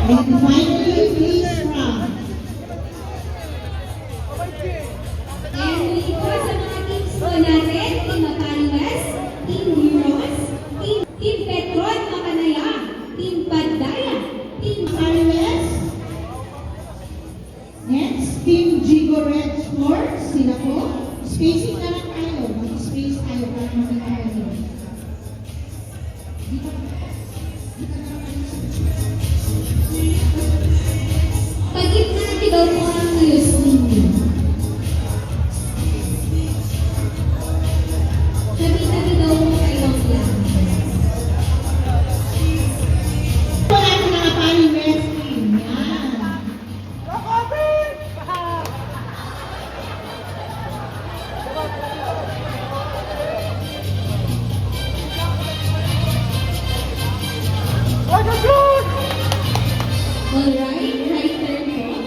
And finally, please from. And muli po sa mga teams po natin, Team Makati West, Team Heroes, Team Petron Makanaya, Team Padaya, Team Paris. Next, Team Jigo Red Sports. Sila po. Spacing na lang tayo. Mag-space tayo para makita tayo. Pagitna natin daw po ang news ninyo. Tabi-tabi daw po kayong lang. Wala na mga Paris Red Team. Yan. Alright, right turn po.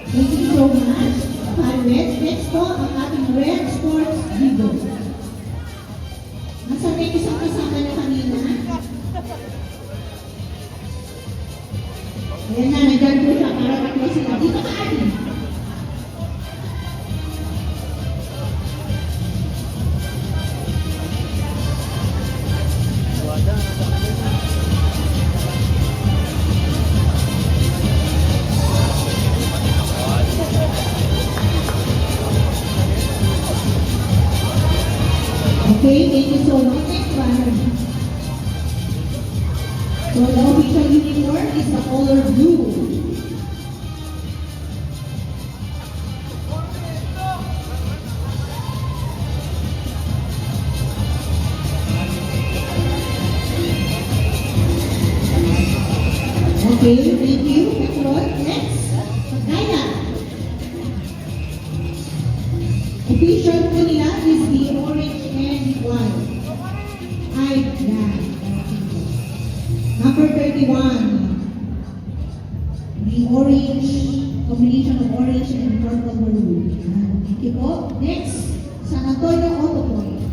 Thank you so much. Paris. Next po, ang ating Red Sports Jigo. Nasa may isang kasama na kanina. Ayan na, nandyan po siya para tatlo sila. Dito ka atin. Okay, thank you so much. Next one. So the official uniform is the color blue. Okay, thank you. Next, Pagkaya. Official po nila is the orange and white. Ay, yan. Number 31. The orange, combination of orange and purple maroon. Thank you po. Next, San Antonio Auto Point.